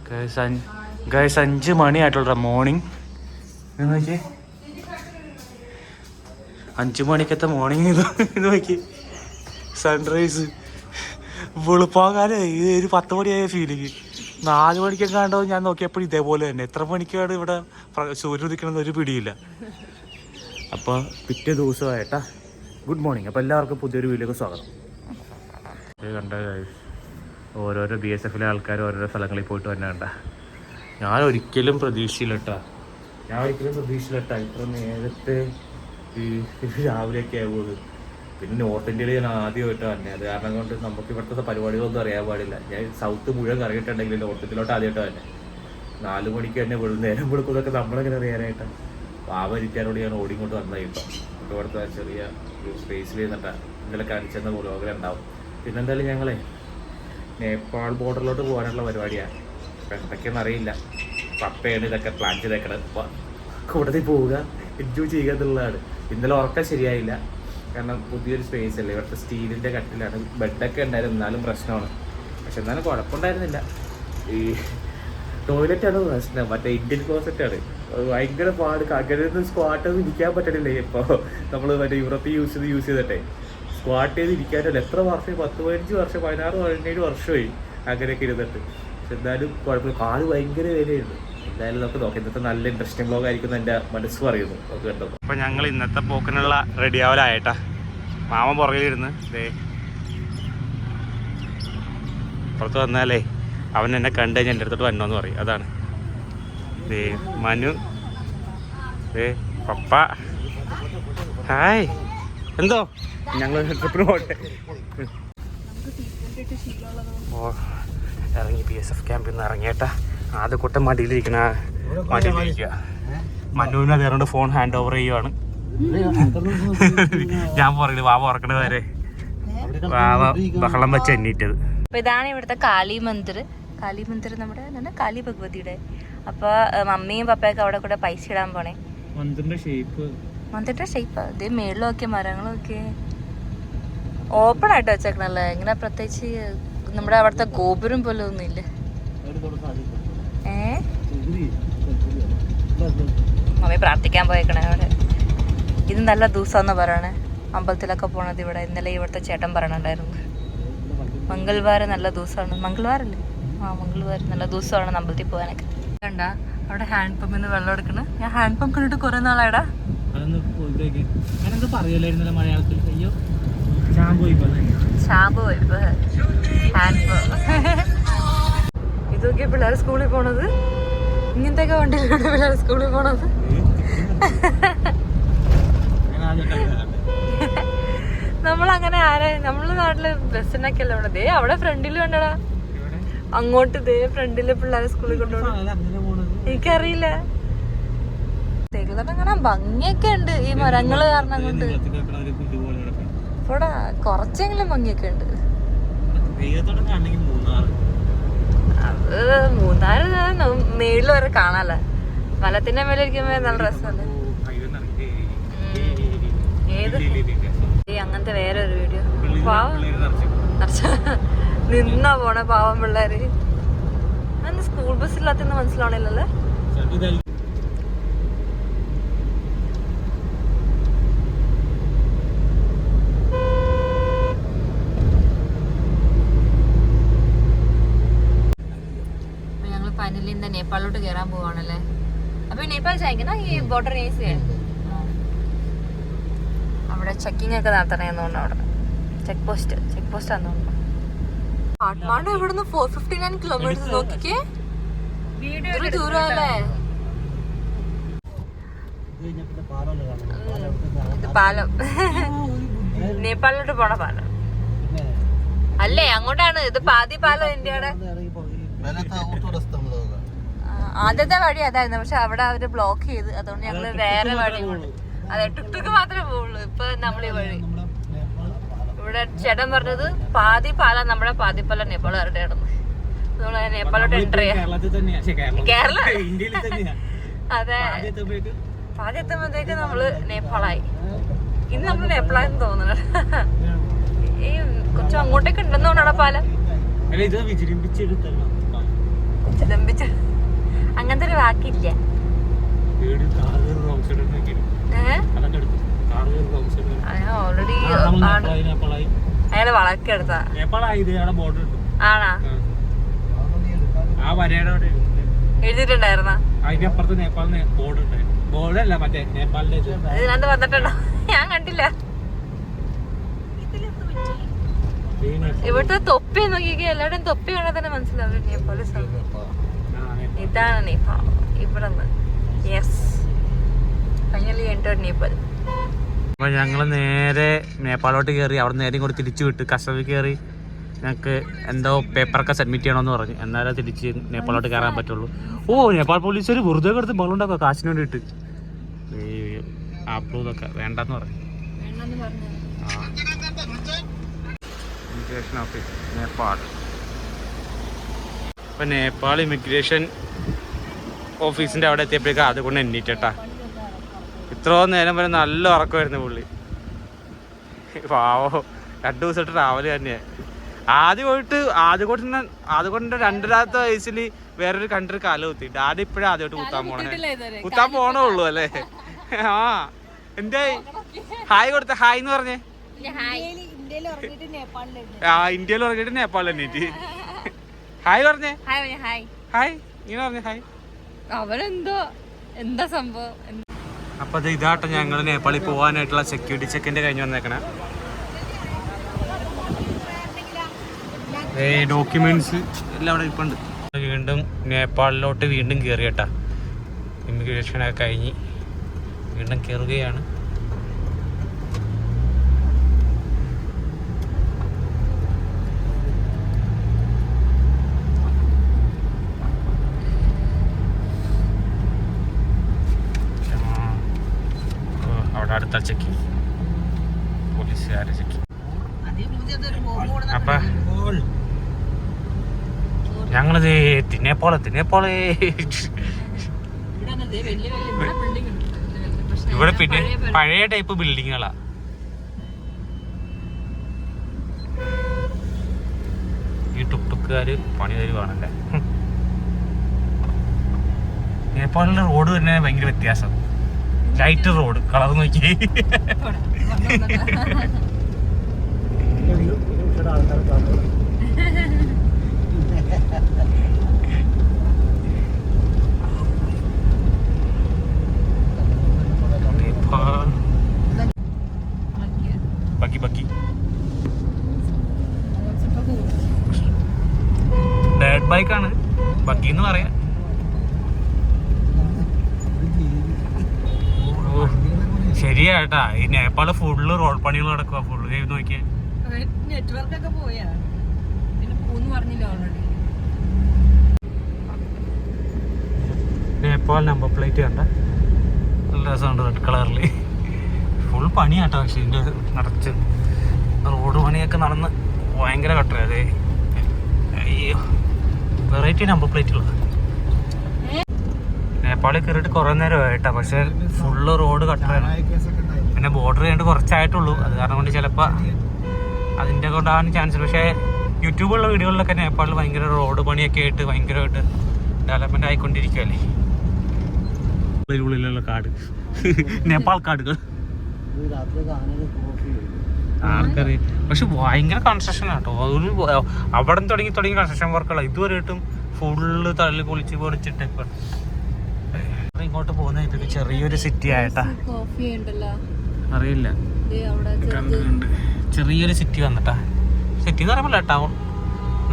Guys 5 മണിയായിട്ടുള്ള morning നോക്കി. 5 മണിക്കത്തെ morning ഇത് നോക്കി. സൺറൈസ് വെളുപ്പാകാനായി. ഒരു 10 മണിയായ ഫീലിങ്. 4 മണിക്കൊക്കെ കണ്ടോ ഞാൻ നോക്കിയപ്പോൾ ഇതേപോലെ തന്നെ. എത്ര മണിക്കാണ് ഇവിടെ സൂര്യൻ ഉദിക്കണമെന്ന് ഒരു പിടിയില്ല. അപ്പോൾ പിറ്റേ ദിവസമായിട്ടാ. Good morning. അപ്പോൾ എല്ലാവർക്കും പുതിയൊരു വീഡിയോക്ക് സ്വാഗതം. കണ്ട ഓരോരോ BSFിലെ ആൾക്കാർ ഓരോരോ സ്ഥലങ്ങളിൽ പോയിട്ട് തന്നെ കണ്ട. ഞാൻ ഒരിക്കലും പ്രതീക്ഷയില്ല ഇത്ര നേരത്തെ ഈ രാവിലെയൊക്കെ ആവുന്നത്. പിന്നെ നോർത്ത് ഇന്ത്യയിൽ ഞാൻ ആദ്യമായിട്ട് തന്നെ. അത് കാരണം കൊണ്ട് നമുക്ക് ഇവിടുത്തെ പരിപാടികളൊന്നും അറിയാൻ പാടില്ല. ഞാൻ സൗത്ത് മുഴുവൻ കറിയിട്ടുണ്ടെങ്കിൽ നോർത്ത് ഇന്ത്യയിലോട്ട് ആദ്യമായിട്ട് തന്നെ 4 മണിക്ക് തന്നെ നേരം വെളുക്കുന്നതൊക്കെ നമ്മളെങ്ങനെ അറിയാനായിട്ട്. പാവരിക്കാനോട് ഞാൻ ഓടിക്കൊണ്ട് വന്നായിട്ടോ. ഇവിടുത്തെ ചെറിയ സ്പേസിൽ നിന്നിട്ടാണ് ഇന്നലെ കാണിച്ചെന്ന വ്ലോഗിൽ ഉണ്ടാവും. പിന്നെന്തായാലും ഞങ്ങളെ നേപ്പാൾ ബോർഡറിലോട്ട് പോകാനുള്ള പരിപാടിയാണ്. ഇപ്പം എന്തൊക്കെയാണെന്ന് അറിയില്ല. പപ്പയാണ് ഇതൊക്കെ പ്ലാൻ ചെയ്തേക്കണത്. കൂടുതൽ പോവുക, എൻജോയ് ചെയ്യുക എന്നുള്ളതാണ്. ഇന്നലെ ഉറക്കം ശരിയായില്ല. കാരണം പുതിയൊരു സ്പേസ് അല്ലേ. ഇവിടുത്തെ സ്റ്റീലിൻ്റെ കട്ടിലാണ്. ബെഡൊക്കെ ഉണ്ടായിരുന്നു, എന്നാലും പ്രശ്നമാണ്. പക്ഷെ എന്നാലും കുഴപ്പമുണ്ടായിരുന്നില്ല. ഈ ടോയ്ലറ്റാണ് പ്രശ്നം. മറ്റേ ഇന്ത്യൻ ക്ലോസറ്റാണ്. ഭയങ്കര പാട്. അങ്ങനെ സ്ക്വാട്ടൊന്നും ഇരിക്കാൻ പറ്റണില്ലേ. ഇപ്പോൾ നമ്മൾ മറ്റേ യൂറോപ്പിൽ യൂസ് ചെയ്തിട്ടെ സ്ക്വാട്ട് ചെയ്ത് ഇരിക്കാനല്ല. എത്ര വർഷം, 10-15 വർഷം, 16-17 വർഷമായി അങ്ങനെയൊക്കെ ഇരുന്നിട്ട്. പക്ഷെ എന്നാലും കുഴപ്പമില്ല. കാല് ഭയങ്കര വിലയുണ്ട്. എന്തായാലും നമുക്ക് നോക്കാം. ഇന്നത്തെ നല്ല ഇൻട്രസ്റ്റിംഗ് വ്ലോഗ് ആയിരിക്കും എൻ്റെ മനസ്സ് പറയുന്നു. നമുക്ക് കണ്ടോ. അപ്പോൾ ഞങ്ങൾ ഇന്നത്തെ പോക്കിനുള്ള റെഡി ആവലായിട്ടാ. മാമൻ പുറകിലിരുന്ന് പുറത്ത് വന്നാലേ അവൻ എന്നെ കണ്ടു കഴിഞ്ഞാൽ എൻ്റെ അടുത്തോട്ട് വന്നോന്ന് പറയും. അതാണ് മനു, പപ്പ. ഹായ്. എന്തോ ഞങ്ങൾ ട്രിപ്പിന് പോട്ടെ. ഇറങ്ങി BSF ക്യാമ്പിൽ നിന്ന് ഇറങ്ങിയേട്ടാ. ആദ്യ കൂട്ടം മടിയിലിരിക്കുക. മനുവിന് അതേറോണ്ട് ഫോൺ ഹാൻഡ് ഓവർ ചെയ്യുവാണ്. ഞാൻ പറയില്ല വാവ ഉറക്കണ വരെ വാവ ബഹളം വെച്ച് എണ്ണീറ്റത്. അപ്പൊ ഇതാണ് ഇവിടുത്തെ കാളി മന്ദിർ നമ്മുടെ കാളി ഭഗവതിയുടെ. അപ്പൊ മമ്മിയും പപ്പയൊക്കെ അവിടെ കൂടെ പൈസ ഇടാൻ പോണേ. മന്ദിറിന്റെ ഷേപ്പ് ഇതേ മേളിലൊക്കെ മരങ്ങളൊക്കെ ഓപ്പൺ ആയിട്ട് വെച്ചേക്കണല്ലേ. ഇങ്ങനെ പ്രത്യേകിച്ച് നമ്മുടെ അവിടുത്തെ ഗോപുരം പോലെ ഒന്നും ഇല്ല. മമ്മി പ്രാർത്ഥിക്കാൻ പോയേക്കണേ അവിടെ. ഇത് നല്ല ദിവസമെന്ന് പറയണേ അമ്പലത്തിലൊക്കെ പോണത്. ഇവിടെ ഇന്നലെ ഇവിടുത്തെ ചേട്ടൻ പറയണുണ്ടായിരുന്നു മംഗൾവാരം നല്ല ദിവസമാണ്. മംഗൾവാരല്ലേ? മംഗൾവാരം നല്ല ദിവസമാണ് അമ്പലത്തിൽ പോകാനൊക്കെ. കണ്ട അവിടെ ഹാൻഡ് പമ്പിൽ നിന്ന് വെള്ളം എടുക്കണ. ഞാൻ ഹാൻഡ് പമ്പ് കണ്ടിട്ട് കുറെ നാളായിടാ. ഇതൊക്കെ പിള്ളേർ സ്കൂളിൽ പോണത്. ഇങ്ങനത്തെയൊക്കെ വണ്ടിയിലാണ് പിള്ളേർ സ്കൂളിൽ പോണത്. നമ്മളങ്ങനെ നമ്മളെ നാട്ടില് ബസ്സിനൊക്കെ അല്ലേ ഉള്ളത്. അവിടെ ഫ്രണ്ടിൽ കണ്ടടാ, അങ്ങോട്ട് ഇതേ ഫ്രണ്ടില് പിള്ളേരെ സ്കൂളിൽ കൊണ്ടുപോകണം. എനിക്കറിയില്ല. കാണാൻ ഭംഗിയൊക്കെ ഉണ്ട് ഈ മരങ്ങള് കാരണം കൊണ്ട്. ഇവിടെ കൊറച്ചെങ്കിലും ഭംഗിയൊക്കെ ഉണ്ട്. അത് മൂന്നാറ് മേളിൽ വരെ കാണാല്ലേ. മലത്തിന്റെ മേലെ ഇരിക്കുമ്പോ നല്ല രസമല്ലേ. ഏത് അങ്ങനത്തെ വേറെ ഒരു വീഡിയോ. പാവം നിന്നാ പോണ പാവം പിള്ളേര്. അന്ന് സ്കൂൾ ബസ് ഇല്ലാത്തെന്ന് മനസ്സിലാവണില്ലല്ലേ. ഞങ്ങൾ ഫൈനലി നേപ്പാളിലോട്ട് കയറാൻ പോവാണല്ലേ. അപ്പൊ നേപ്പാൾ ചായക്കുന്ന ഈ ബോർഡർ ഏസി അവിടെ ചെക്കിംഗ് ഒക്കെ നടത്തണേന്ന് തോന്നുന്നു. അവിടെ ചെക്ക് പോസ്റ്റ് ആണെന്ന് തോന്നുന്നു. കാഠ്മാണ്ഡു ഇവിടുന്ന് 459 കിലോമീറ്റർ. നോക്കിക്കേ, ദൂരമല്ലേ. ഇത് പാലം, നേപ്പാളിലോട്ട് പോണ പാലം അല്ലേ? അങ്ങോട്ടാണ്. ഇത് പാതി പാലം ഇന്ത്യയുടെ. ആദ്യത്തെ വഴി അതായിരുന്നു. പക്ഷെ അവിടെ അവര് ബ്ലോക്ക് ചെയ്ത്. അതുകൊണ്ട് ഞങ്ങള് വേറെ വഴി പോണു. അതെ, ടുക്ടുക്ക് മാത്രമേ പോവുള്ളൂ. ഇപ്പൊ നമ്മളീ വഴി. ഇവിടെ ചേട്ടൻ പറഞ്ഞത് പാതി പാലം നമ്മുടെ, പാതി പാലം നേപ്പാളുകാരുടെ ആണെന്ന്. നമ്മള് നേപ്പാളോട്ട് എൻ്റർ ചെയ്യാം. കേരള അതെ, പാതി എത്തുമ്പോഴത്തേക്ക് നമ്മള് നേപ്പാളായി. ഇന്ന് നമ്മള് നേപ്പാളായെന്ന് തോന്നുന്നു. ഈ കുറച്ച് അങ്ങോട്ടേക്ക് ഉണ്ടെന്ന് തോന്നണ പാലം. വിജൃംഭിച്ച് നടക്കില്ല. ഓൾറെഡി അയാളെ വളക്കെടുത്താ ആണാ എഴുതിട്ടുണ്ടായിരുന്ന ഇതിനകത്ത് വന്നിട്ടുണ്ടോ? ഞാൻ കണ്ടില്ല. ഇവിടുത്തെ തൊപ്പി നോക്കിയൊക്കെ എല്ലാവരുടെയും തൊപ്പി കാണാൻ തന്നെ മനസ്സിലാവും നേപ്പാൾ. ഇതാണ് നേപ്പാൾ. ഇവിടെ യെസ് ഫൈനലി എൻറ്റർഡ് നേപ്പാൾ. അപ്പോൾ ഞങ്ങൾ നേരെ നേപ്പാളോട്ട് കയറി. അവിടെ നേരെയും കൂടി തിരിച്ചു വിട്ട് കസവിൽ കയറി. ഞങ്ങൾക്ക് എന്തോ പേപ്പറൊക്കെ സബ്മിറ്റ് ചെയ്യണമെന്ന് പറഞ്ഞു. എന്നാലേ തിരിച്ച് നേപ്പാളോട്ട് കയറാൻ പറ്റുള്ളൂ. ഓ നേപ്പാൾ പോലീസുകാർ വെറുതെ കിടത്ത് ബഹളുണ്ടാക്കുക കാശിന് വേണ്ടിയിട്ട്. ഈ ആപ്പിളും ഇതൊക്കെ വേണ്ടെന്ന് പറഞ്ഞു. Immigration office Nepal. ഇപ്പം നേപ്പാൾ ഇമിഗ്രേഷൻ ഓഫീസിൻ്റെ അവിടെ എത്തിയപ്പോഴേക്കും അതുകൊണ്ട് എണ്ണീറ്റാ. ഇത്രയും നേരം വരെ നല്ല ഉറക്കമായിരുന്നു പുള്ളി. പാവോ 2 ദിവസമായിട്ട് ട്രാവൽ തന്നെയാണ്. ആദ്യമായിട്ട് 2ാമത്തെ വയസ്സിൽ വേറൊരു കൺട്രി കാലം കുത്തി. ഡാഡി ഇപ്പോഴും ആദ്യമായിട്ട് കുത്താൻ പോണേ ഉള്ളൂ അല്ലേ? ആ എന്തേ ഹായ് കൊടുത്ത ഹായ് എന്ന് പറഞ്ഞേ. ആ ഇന്ത്യയിൽ ഉറങ്ങിയിട്ട് നേപ്പാളിൽ എണ്ണീറ്റ് ഹായ് പറഞ്ഞേ. ഹായ് ഇങ്ങനെ പറഞ്ഞേ ഹായ്. അവരെന്തോ എന്താ സംഭവം. അപ്പൊ ഇതാട്ടോ ഞങ്ങൾ നേപ്പാളിൽ പോകാനായിട്ടുള്ള സെക്യൂരിറ്റി ചെക്കിന്റെ കഴിഞ്ഞ് വന്നേക്കണേ. ഡോക്യുമെന്റ്സ് എല്ലാം അവിടെ ഇപ്പം ഉണ്ട്. വീണ്ടും നേപ്പാളിലോട്ട് വീണ്ടും കയറിയട്ടാ. ഇമിഗ്രേഷനൊക്കെ കഴിഞ്ഞ് വീണ്ടും കയറുകയാണ്. അവിടെ അടുത്ത ചെക്കിങ് പോലീസുകാരെ ചെക്കിങ്. അപ്പൊ ഞങ്ങളിത് നേപ്പാള് ഇവിടെ പിന്നെ പഴയ ടൈപ്പ് ബിൽഡിങ്ങുകളാ. ഈ ടുക്ടുക്കാര് പണി തരുവാണല്ലേ. നേപ്പാളിലെ റോഡ് തന്നെ ഭയങ്കര വ്യത്യാസം. ലൈറ്റ് റോഡ് കളർ നോക്കി. ഡയറ്റ് ബൈക്കാണ് ബഗ്ഗി എന്ന് പറയാ. ശരിയാട്ടാ ഈ നേപ്പാള് ഫുള്ള് റോഡ് പണികൾ നടക്കുക. ഫുള്ള് ചെയ്ത് നോക്കിയേ. നെറ്റ്വർക്കൊക്കെ പോയാ പറഞ്ഞില്ല ഓൾറെഡി. നേപ്പാൾ നമ്പർ പ്ലേറ്റ് കണ്ട നല്ല രസമുണ്ട് റെഡ് കളറില്. ഫുൾ പണിയാട്ടോ. പക്ഷെ ഇതിൻ്റെ നിറച്ച് റോഡ് പണിയൊക്കെ നടന്ന് ഭയങ്കര കട്ടറ. അതെ അയ്യോ വെറൈറ്റി നമ്പർ പ്ലേറ്റുകൾ. നേപ്പാളിൽ കയറിയിട്ട് കുറേ നേരമായിട്ടാ. പക്ഷെ ഫുള്ള് റോഡ് കട്ടറാണ്. പിന്നെ ബോർഡർ ചെയ്യേണ്ട കുറച്ചായിട്ടുള്ളൂ. അത് കാരണം കൊണ്ട് ചിലപ്പോൾ അതിൻ്റെ കൊണ്ടാണ് ചാൻസ്. പക്ഷേ യൂട്യൂബിലുള്ള വീഡിയോകളിലൊക്കെ നേപ്പാളിൽ ഭയങ്കര റോഡ് പണിയൊക്കെ ആയിട്ട് ഭയങ്കരമായിട്ട് ഡെവലപ്മെന്റ് ആയിക്കൊണ്ടിരിക്കുകയല്ലേ. ഉള്ളിലുള്ള കാട് നേപ്പാൾ കാടുകൾ ആർക്കറിയാം. പക്ഷെ ഭയങ്കര കൺസ്ട്രക്ഷൻ ആട്ടോ. അവിടെ തുടങ്ങി കൺസ്ട്രക്ഷൻ വർക്കുകളാണ്. ഇതുവരെയായിട്ടും ഫുള്ള് തള്ളി പൊളിച്ചിട്ട് ഇങ്ങോട്ട് പോകുന്ന ചെറിയൊരു സിറ്റി ആയിട്ടാ. അറിയില്ല ചെറിയൊരു സിറ്റി വന്നിട്ടാ. സിറ്റി എന്ന് പറയുമ്പോൾ ടൗൺ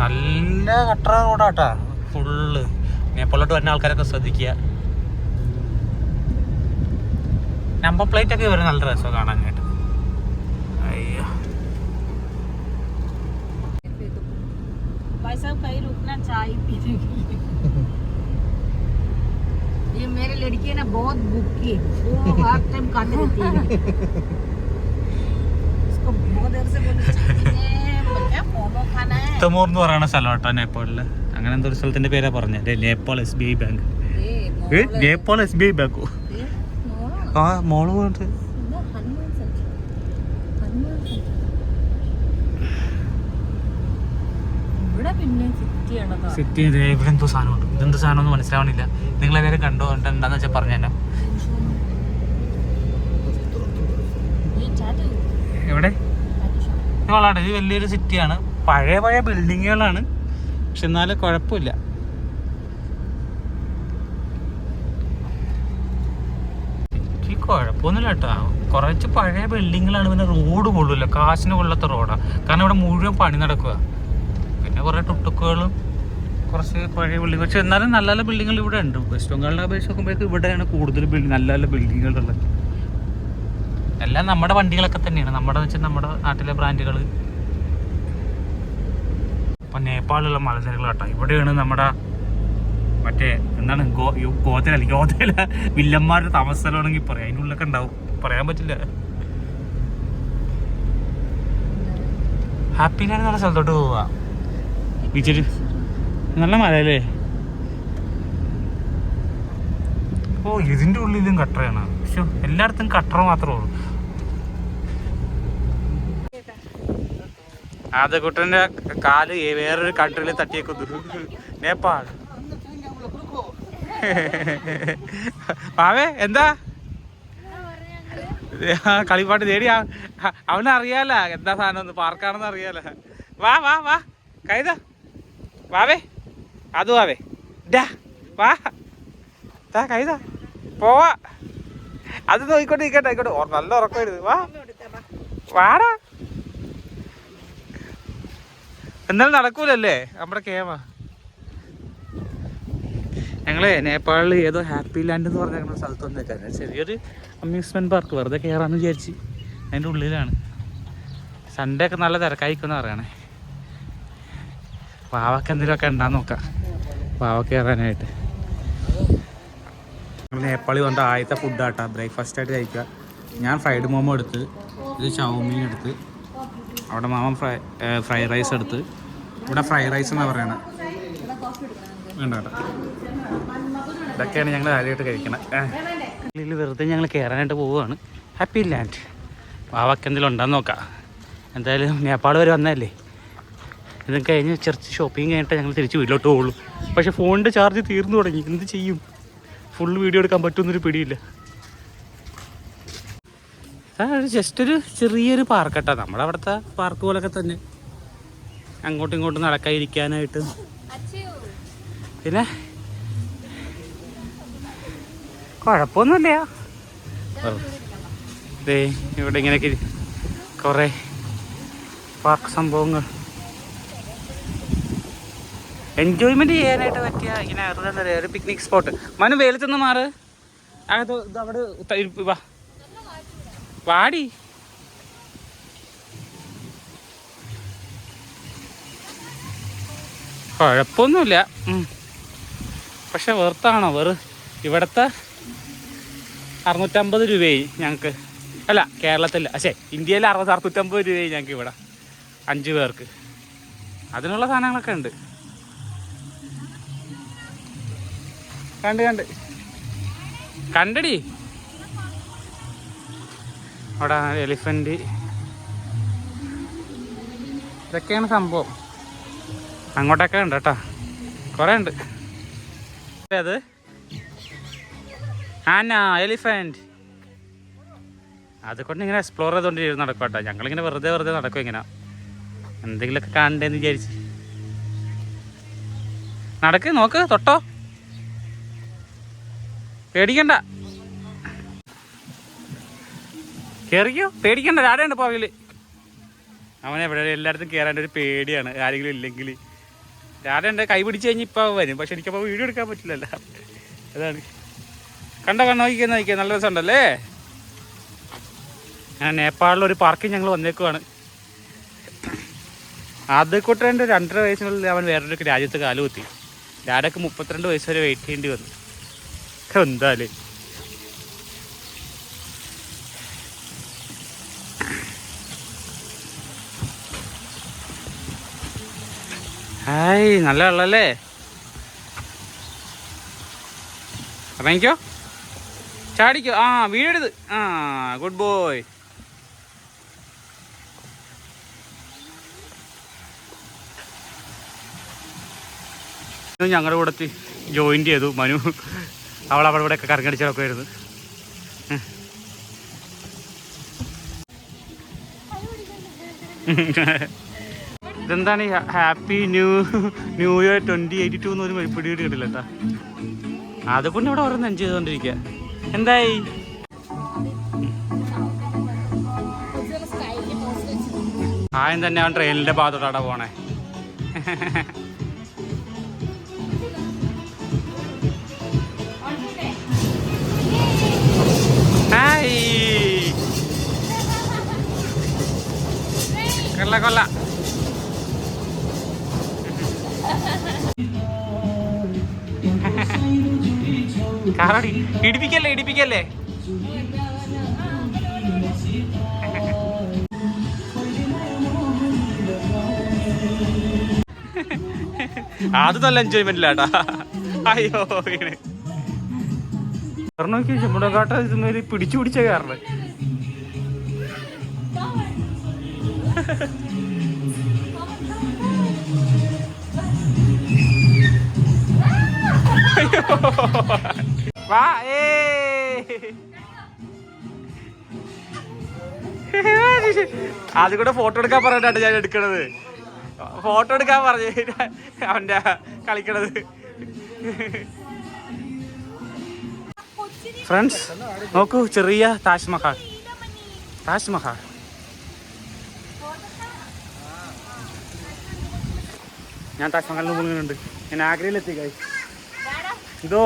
നല്ല കട്ടറ റോഡാട്ടാ ഫുള്ള്. നേപ്പാളിലോട്ട് വരുന്ന ആൾക്കാരൊക്കെ ശ്രദ്ധിക്കുക. നമ്പർ പ്ലേറ്റ് ഒക്കെ വരെ നല്ല രസമാണ് കാണാനായിട്ട്. അയ്യോ ये मेरे लड़की है ना बहुत भूखी है. वो हर टाइम खाती रहती है. इसको बहुत देर से बोली क्या मोमो खाना है. തമോർ എന്ന് പറയുന്ന സ്ഥലം കേട്ടോ നേപ്പാളില്. അങ്ങനെ എന്തോ ഒരു സ്ഥലത്തിന്റെ പേരാ പറഞ്ഞത്. Nepal SBI bank. Nepal SBI ബാങ്കോ? ആ മോള് പോയിട്ട് ഇവിടെ പിന്നെ സിറ്റി ഇവിടെ എന്തോ സാധനമുണ്ട്. ഇതെന്തോ സാധനം ഒന്നും മനസ്സിലാവണില്ല. നിങ്ങളെല്ലാവരും കണ്ടോ എന്താന്ന് വെച്ചാൽ പറഞ്ഞു തന്നെ. എവിടെ വളാണ് ഇത് വലിയൊരു സിറ്റിയാണ്. പഴയ ബിൽഡിങ്ങുകളാണ്, പക്ഷെ എന്നാലും കുഴപ്പമില്ല. കുഴപ്പമൊന്നുമില്ല കേട്ടോ. കുറച്ച് പഴയ ബിൽഡിങ്ങുകളാണ്. പിന്നെ റോഡ് കൊള്ളില്ല, കാശിന് കൊള്ളാത്ത റോഡാണ്. കാരണം ഇവിടെ മുഴുവൻ പണി നടക്കുക. പിന്നെ കുറേ ടുട്ടുക്കുകളും കുറച്ച് പഴയ ബിൽഡിങ്. പക്ഷെ എന്നാലും നല്ല നല്ല ബിൽഡിങ്ങുകൾ ഇവിടെ ഉണ്ട്. വെസ്റ്റ് ബംഗാളിനെ അപേക്ഷിച്ച് നോക്കുമ്പോഴേക്കും ഇവിടെയാണ് കൂടുതൽ നല്ല നല്ല ബിൽഡിങ്ങുകളുള്ളത്. എല്ലാം നമ്മുടെ വണ്ടികളൊക്കെ തന്നെയാണ്. നമ്മുടെ നാട്ടിലെ ബ്രാൻഡുകൾ. ഇപ്പം നേപ്പാളിലുള്ള മലനിരകൾ കേട്ടോ. ഇവിടെയാണ് നമ്മുടെ മറ്റേ എന്താണ് ഗോതല വില്ലന്മാരുടെ താമസ സ്ഥലമാണെങ്കിൽ പറയാം. അതിൻ്റെ ഉള്ളിലൊക്കെ ഉണ്ടാവും, പറയാൻ പറ്റില്ല. ഹാപ്പി ലാൻഡ് നല്ല സ്ഥലത്തോട്ട് പോവാ. ബീച്ചിൽ നല്ല മഴയല്ലേ. ഓ ഇതിൻ്റെ ഉള്ളിലും കട്ടറയാണ്. പക്ഷെ എല്ലായിടത്തും കട്ടറ മാത്രമേ ഉള്ളൂ. ആദ്യക്കുട്ടൻ്റെ കാല് വേറൊരു കൺട്രിയിൽ തട്ടിയേക്കുന്നു. നേപ്പാൾ. മാവേ എന്താ കളിപ്പാട്ട് തേടിയാ? അവനറിയാല എന്താ സാധനം ഒന്ന്, പാർക്കാണെന്ന് അറിയാല. വാ വാ വാ കൈത വാവേ, അത് വാവേ ഡാ വാ കൈത പോവാ. അത് നോക്കിക്കോട്ടെ നല്ല ഉറക്കമായിരുന്നു. വാടാ. എന്നാലും നടക്കൂലല്ലേ നമ്മുടെ കേമ. ഞങ്ങൾ നേപ്പാളിൽ ഏതോ ഹാപ്പി ലാൻഡ് എന്ന് പറഞ്ഞ സ്ഥലത്ത് വന്നേക്കാൻ ചെറിയൊരു അമ്യൂസ്മെൻറ്റ് പാർക്ക് വെറുതെ കയറാമെന്ന് വിചാരിച്ച്. അതിൻ്റെ ഉള്ളിലാണ്. സൺഡേ ഒക്കെ നല്ല തിരക്കായിക്കുമെന്ന് പറയണേ. പാവക്ക് എന്തെങ്കിലുമൊക്കെ ഉണ്ടാന്ന് നോക്കാം, പാവക്ക് കയറാനായിട്ട്. ഞങ്ങൾ നേപ്പാളിൽ വന്ന ആദ്യത്തെ ഫുഡാട്ടാ ബ്രേക്ക്ഫാസ്റ്റായിട്ട് കഴിക്കുക. ഞാൻ ഫ്രൈഡ് മോമോ എടുത്ത്, ഇത് ചൗമീൻ എടുത്ത്, അവിടെ മാമൻ ഫ്രൈഡ് റൈസ് എടുത്ത്. ഇവിടെ ഫ്രൈഡ് റൈസ് എന്നാണ് പറയണത്. വേണ്ട കേട്ടോ. ഇതൊക്കെയാണ് ഞങ്ങൾ ആദ്യമായിട്ട് കഴിക്കണത്. ഇതിൽ വെറുതെ ഞങ്ങൾ കയറാനായിട്ട് പോവുകയാണ്. Happy land. വാവക്ക് എന്തെങ്കിലും ഉണ്ടാന്ന് നോക്കാം. എന്തായാലും നേപ്പാൾ വരെ വന്നതല്ലേ. ഇത് കഴിഞ്ഞ് ചെറിച്ച് ഷോപ്പിംഗ് കഴിഞ്ഞിട്ട് ഞങ്ങൾ തിരിച്ച് വീട്ടിലോട്ട് പോകുള്ളൂ. പക്ഷേ ഫോണിൻ്റെ ചാർജ് തീർന്നു തുടങ്ങി. എന്ത് ചെയ്യും? ഫുള്ള് വീഡിയോ എടുക്കാൻ പറ്റുമെന്നൊരു പിടിയില്ല. ജസ്റ്റ് ഒരു ചെറിയൊരു പാർക്ക് കേട്ടോ. നമ്മളവിടുത്തെ പാർക്ക് പോലൊക്കെ തന്നെ. അങ്ങോട്ടും ഇങ്ങോട്ടും നടക്കാതിരിക്കാനായിട്ട്. പിന്നെ കുഴപ്പമൊന്നുമില്ല. ഇവിടെ ഇങ്ങനെയൊക്കെ കുറേ പാർക്ക് സംഭവങ്ങൾ എൻജോയ്മെൻറ്റ് ചെയ്യാനായിട്ട് പറ്റിയ ഇങ്ങനെ എന്താ പറയുക ഒരു പിക്നിക് സ്പോട്ട്. മനു വെയിലത്തുനിന്ന് മാറ്. അകത്ത് അവിടെ വാടി. കുഴപ്പമൊന്നുമില്ല. പക്ഷെ വെറുത്താണോ? ഇവിടുത്തെ 650 രൂപയായി ഞങ്ങൾക്ക്. അല്ല കേരളത്തിൽ, പക്ഷേ ഇന്ത്യയിൽ 650 രൂപയായി ഞങ്ങൾക്ക് ഇവിടെ 5 പേർക്ക്. അതിനുള്ള സാധനങ്ങളൊക്കെ ഉണ്ട്. കണ്ടടി അവിടെ എലിഫൻറ്റ്. ഇതൊക്കെയാണ് സംഭവം. അങ്ങോട്ടൊക്കെ ഉണ്ട് കേട്ടോ, കുറേ ഉണ്ട്. അത് ആന എലിഫൻറ്റ്. അതുകൊണ്ട് ഇങ്ങനെ എക്സ്പ്ലോർ ചെയ്തുകൊണ്ടിരുന്ന് നടക്കും കേട്ടോ. ഞങ്ങളിങ്ങനെ വെറുതെ നടക്കും. ഇങ്ങനെ എന്തെങ്കിലുമൊക്കെ കാണണ്ടേന്ന് വിചാരിച്ച് നടക്ക്. നോക്ക്, തൊട്ടോ, പേടിക്കണ്ട. കയറിക്കോ, പേടിക്കണ്ട. ആടെയുണ്ട് പുറകിൽ. അവനെവിടെ എല്ലായിടത്തും കയറാൻ്റെ ഒരു പേടിയാണ്, ആരെങ്കിലും ഇല്ലെങ്കിൽ. ആടെയുണ്ട്. കൈ പിടിച്ച് കഴിഞ്ഞ് ഇപ്പോൾ വരും. പക്ഷെ എനിക്കപ്പോൾ വീഡിയോ എടുക്കാൻ പറ്റില്ലല്ലോ. അതാണ്. കണ്ടോ നോക്കിക്കാൻ നല്ല രസമുണ്ടല്ലേ. ഞാൻ നേപ്പാളിലൊരു പാർക്കിൽ ഞങ്ങൾ വന്നേക്കുവാണ്. ആദ്യക്കൂട്ടൻ്റെ 2.5 വയസ്സിനുള്ളിൽ അവൻ വേറൊരു രാജ്യത്ത് കാലുകുത്തി. ഡാഡക്ക് 32 വയസ്സ് വരെ വെയിറ്റ് ചെയ്യേണ്ടി വന്നു. എന്തായാലേ ഹായ്, നല്ല വെള്ളല്ലേ. ഇറങ്ങിക്കോ, ചാടിക്കോ. വീഴരുത്. Good boy. ഞങ്ങളുടെ കൂടെ ജോയിൻ ചെയ്തു മനു. അവൾ അവിടെ ഇവിടെയൊക്കെ കറങ്ങടിച്ചൊക്കെ ആയിരുന്നു. ഇതെന്താണ് ഹാപ്പി ന്യൂ ഇയർ 2082 എന്നൊരു പിടി കിട്ടില്ല കേട്ടാ. അതുകൊണ്ട് ഇവിടെ ഓരോന്ന് എൻജോയ് ചെയ്തോണ്ടിരിക്കുക. എന്തായി ആയം തന്നെ അവൻ ട്രെയിനിന്റെ ഭാഗത്തോട്ടാ പോണേ. ഹായ് കൊല്ല കാറടി ഇടിപ്പിക്കല്ലേ. അത് നല്ല എൻജോയ്മെന്റ് ഇല്ലാട്ടാ. അയ്യോ വീണ് നോക്കി ചുമടക്കാട്ട ഇതുമാതിരി പിടിച്ച കാരണം. വാ അത് കൂടെ ഫോട്ടോ എടുക്കാൻ പറഞ്ഞിട്ടാണ് ഞാൻ എടുക്കണത്. ഫോട്ടോ എടുക്കാൻ പറഞ്ഞ അവന്റെ കളിക്കണത്. ഫ്രണ്ട്സ് നോക്കൂ, ചെറിയ താജ്മഹൽ. ഞാൻ താജ്മഹലിന് പോകുന്നുണ്ട്. ഞാൻ ആഗ്രയിലെത്തി കായ്. ഇതോ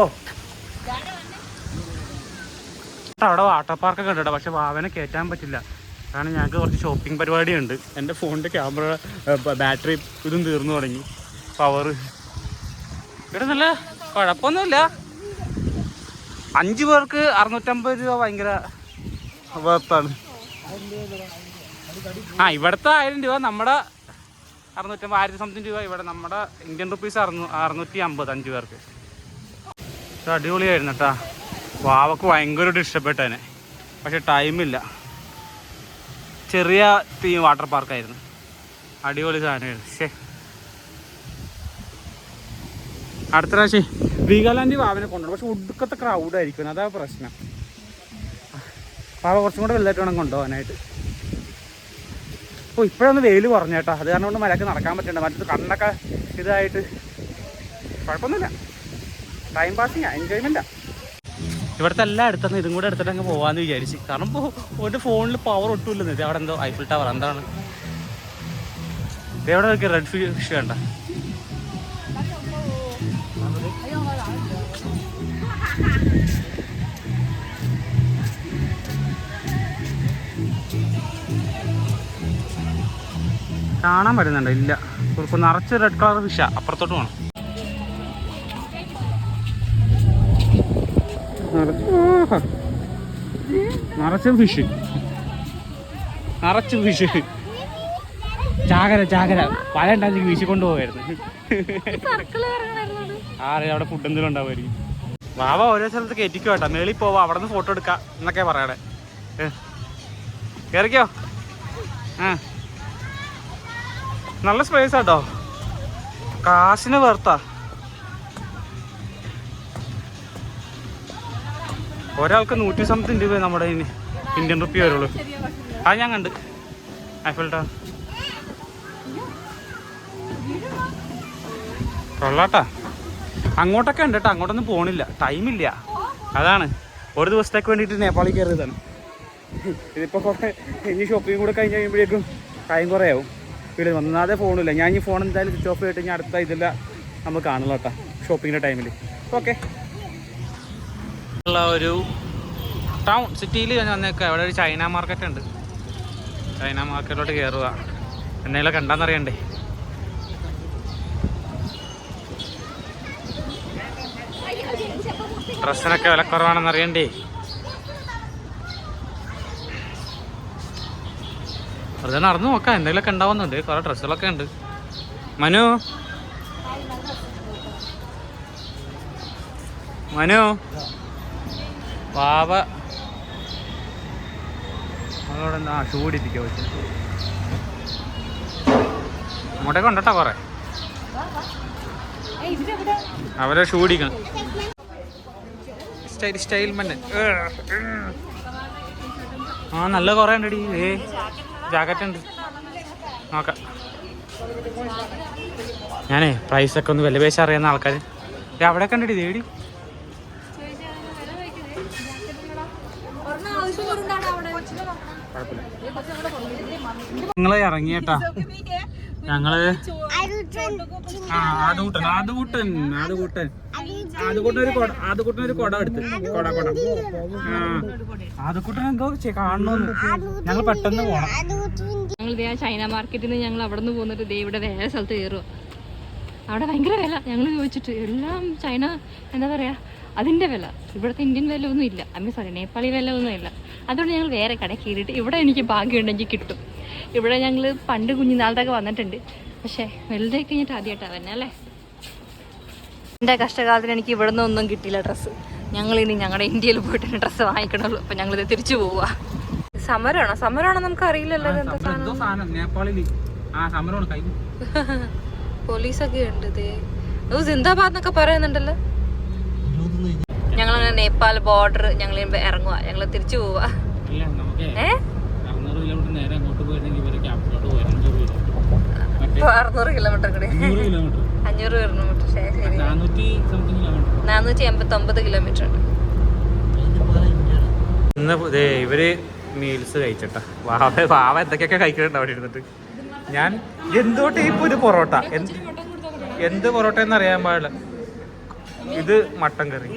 അവിടെ വാട്ടർ പാർക്കൊക്കെ ഉണ്ട്, പക്ഷെ വാവനെ കയറ്റാൻ പറ്റില്ല. കാരണം ഞങ്ങൾക്ക് കുറച്ച് ഷോപ്പിംഗ് പരിപാടിയുണ്ട്. എൻ്റെ ഫോണിൻ്റെ ക്യാമറ ബാറ്ററി ഇതും തീർന്നു തുടങ്ങി, പവർ. ഇവിടെ നല്ല കുഴപ്പമൊന്നുമില്ല. 5 പേർക്ക് 650 രൂപ ഭയങ്കര വർത്താണ്. ഇവിടുത്തെ 1000 രൂപ, നമ്മുടെ 650, 1000 സംതിങ് രൂപ ഇവിടെ. നമ്മുടെ ഇന്ത്യൻ റുപ്പീസ് 650 5 പേർക്ക്. അടിപൊളിയായിരുന്നു കേട്ടാ. വാവക്ക് ഭയങ്കരമായിട്ട് ഇഷ്ടപ്പെട്ടേനെ, പക്ഷെ ടൈമില്ല. ചെറിയ വാട്ടർ പാർക്കായിരുന്നു, അടിപൊളി സാധനമായിരുന്നു. ശേ, അടുത്ത പ്രാവശ്യം വീഗാലാൻഡ് വാവനെ കൊണ്ടുപോകും, പക്ഷെ ഒടുക്കത്തെ ക്രൗഡായിരിക്കും, അതാ പ്രശ്നം. വാവ കുറച്ചും കൂടെ വലുതായിട്ട് വേണം കൊണ്ടുപോകാനായിട്ട്. അപ്പോൾ ഇപ്പോഴൊന്ന് വെയിൽ കുറഞ്ഞേട്ടാ, അത് കാരണം കൊണ്ട് മലയൊക്കെ നടക്കാൻ പറ്റണ്ട. മറ്റത് കണ്ണൊക്കെ ഇതായിട്ട് കുഴപ്പമൊന്നുമില്ല. ടൈം പാസിങ്, എൻജോയ്മെൻറ്റാണ്. ഇവിടുത്തെ എല്ലാം എടുത്തെന്ന് ഇതും കൂടെ എടുത്തിട്ട് അങ്ങ് പോകാമെന്ന് വിചാരിച്ച്. കാരണം ഇപ്പോൾ ഒരു ഫോണിൽ പവർ ഒട്ടുമില്ലെന്ന്. ഇത് അവിടെ എന്തോ ഐഫിൽ ടവർ എന്താണ് എവിടെ നോക്കി റെഡ് ഫിഷ് കണ്ട. കാണാൻ പറ്റുന്നുണ്ടോ? ഇല്ല, നിറച്ച് റെഡ് കളർ ഫിഷാ. അപ്പുറത്തോട്ട് പോകണം. നിറച്ച് ഫിഷ്. ചാകര പല ഉണ്ടാക്കി വീശിക്കൊണ്ട് പോകായിരുന്നു. അവിടെ ഫുഡ് എന്തെങ്കിലും ഉണ്ടാവുമായിരിക്കും. വാവ ഓരോ സ്ഥലത്ത് കയറ്റിക്കോ കേട്ടോ. മേളിൽ പോവാ, അവിടെ നിന്ന് ഫോട്ടോ എടുക്കാം എന്നൊക്കെ പറയണേ. കയറിക്കോ. നല്ല സ്പേസ് ആട്ടോ, കാശിന് വെർത്താ. ഒരാൾക്ക് 100 സംതിങ് രൂപ നമ്മുടെ ഇന്ത്യൻ റുപ്പി വരുള്ളൂ. അത് ഞാൻ കണ്ട് ഐഫിൽ ടവർ. കൊള്ളാട്ടാ. അങ്ങോട്ടൊക്കെ ഉണ്ട് കേട്ടോ, അങ്ങോട്ടൊന്നും പോണില്ല, ടൈമില്ല. അതാണ് ഒരു ദിവസത്തേക്ക് വേണ്ടിയിട്ട് നേപ്പാളിൽ കയറിയതാണ്. ഇതിപ്പോൾ കുറേ ഇനി ഷോപ്പിംഗ് കൂടെ കഴിഞ്ഞ് കഴിയുമ്പോഴേക്കും ടൈം കുറേ ആവും. വീട് ഒന്നാതെ ഫോണില്ല. ഞാൻ ഈ ഫോൺ എന്തായാലും സ്വിച്ച് ഓഫ് ചെയ്തിട്ട് ഞാൻ അടുത്ത ഇതില്ല നമ്മൾ കാണുള്ളൂ കേട്ടോ ഷോപ്പിങ്ങിൻ്റെ ടൈമിൽ. ഓക്കെ, ഉള്ള ഒരു ടൗൺ സിറ്റിയിൽ ഞാൻ വന്നേക്കാം. ഇവിടെ ഒരു ചൈന മാർക്കറ്റ് ഉണ്ട്. ചൈന മാർക്കറ്റിലോട്ട് കയറുക. എന്തെങ്കിലും കണ്ടാന്നറിയണ്ടേ. ഡ്രസ്സിനൊക്കെ വിലക്കുറവാണെന്ന് അറിയണ്ടേ. വെറുതെ നടന്നു നോക്കാം, എന്തെങ്കിലുമൊക്കെ ഉണ്ടാവുന്നുണ്ട്. കുറേ ഡ്രസ്സുകളൊക്കെ ഉണ്ട്. മനു വാവ അതോടെ എന്താ ഷൂ ഇടിപ്പിക്കുക വെച്ച് അങ്ങോട്ടേക്ക് ഉണ്ടട്ടോ കുറേ. അവരെ ഷൂ അടിക്കണം. സ്റ്റൈൽ മണ്ണ്. ആ നല്ല കുറേ ഉണ്ടടി. ജാക്കറ്റ് ഉണ്ട്, നോക്കാം. ഞാനേ പ്രൈസൊക്കെ ഒന്ന് വില പേശ അറിയുന്ന ആൾക്കാർ അവിടെ കണ്ടടി ദേടി. ഞങ്ങള് ഇറങ്ങിയേട്ടാ. ഞങ്ങള് ആദ്യകൂട്ടനൊരു കൊട എടുത്ത് ആദ്യകൂട്ടൻ എന്തോ കാണണോന്ന്. ഞങ്ങൾ പെട്ടെന്ന് പോണം. ഞങ്ങൾ ഇതേ ചൈന മാർക്കറ്റിൽ നിന്ന് ഞങ്ങൾ അവിടെ നിന്ന് പോന്നിട്ട് ഇതേ ഇവിടെ വേറെ സ്ഥലത്ത് കയറുക. അവിടെ ഭയങ്കര വില. ഞങ്ങൾ ചോദിച്ചിട്ട് എല്ലാം ചൈന എന്താ പറയാ അതിന്റെ വില. ഇവിടുത്തെ ഇന്ത്യൻ വില ഒന്നും ഇല്ല, സോറി നേപ്പാളി വില ഒന്നും ഇല്ല. അതുകൊണ്ട് ഞങ്ങൾ വേറെ കട കയറിയിട്ട് ഇവിടെ എനിക്ക് ഭാഗ്യമുണ്ടെങ്കിൽ കിട്ടും. ഇവിടെ ഞങ്ങൾ പണ്ട് കുഞ്ഞുനാളത്തൊക്കെ വന്നിട്ടുണ്ട്, പക്ഷേ വലുതായി കഴിഞ്ഞിട്ട് ആദ്യമായിട്ടാണ് തന്നെ അല്ലേ. എൻ്റെ കഷ്ടകാലത്തിന് എനിക്ക് ഇവിടെ നിന്ന് ഒന്നും കിട്ടിയില്ല ഡ്രസ്സ്. ഞങ്ങളിനി ഞങ്ങളുടെ ഇന്ത്യയിൽ പോയിട്ട് ഡ്രസ്സ് വാങ്ങിക്കണുള്ളൂ. അപ്പം ഞങ്ങളിത് തിരിച്ചു പോവുക. സമരമാണോ നമുക്ക് അറിയില്ലല്ലോ. പോലീസൊക്കെ ഉണ്ട്. സിന്ദാബാദ് എന്നൊക്കെ പറയുന്നുണ്ടല്ലോ. ഞങ്ങളങ്ങനെ നേപ്പാൾ ബോർഡർ ഞങ്ങൾ ഇറങ്ങുക. ഞങ്ങൾ തിരിച്ചു പോവുക. 600 കിലോമീറ്റർ കൂടി 500 കിലോമീറ്റർ. ശരി 489 കിലോമീറ്റർ ഉണ്ട്. ഇന്ന് ഇവര് മീൽസ് കഴിച്ചിട്ടാ. വാവ എന്തൊക്കെയൊക്കെ കഴിക്കുന്നുണ്ട് അവിടെ ഇരുന്നിട്ട്. ഞാൻ എന്തോ ടൈപ്പ് ഒരു പൊറോട്ട, എന്ത് പൊറോട്ട എന്ന് അറിയാൻ പാടില്ല. ഇത് മട്ടൻ കറി.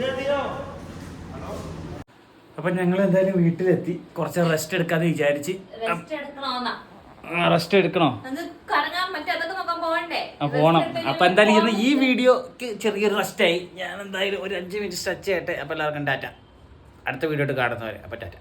അപ്പൊ ഞങ്ങൾ എന്തായാലും വീട്ടിലെത്തി. കുറച്ച് റെസ്റ്റ് എടുക്കാന്ന് വിചാരിച്ച്. റെസ്റ്റ് എടുക്കണോ? പോണം. അപ്പൊ എന്തായാലും ഈ വീഡിയോക്ക് ചെറിയൊരു റെസ്റ്റായി. ഞാൻ എന്തായാലും ഒരു 5 മിനിറ്റ് സ്ട്രെച്ച് ചെയ്യട്ടെ. അപ്പൊ എല്ലാവർക്കും ടാറ്റ. അടുത്ത വീഡിയോ കാണുന്നവരെ. അപ്പൊ ടാറ്റ.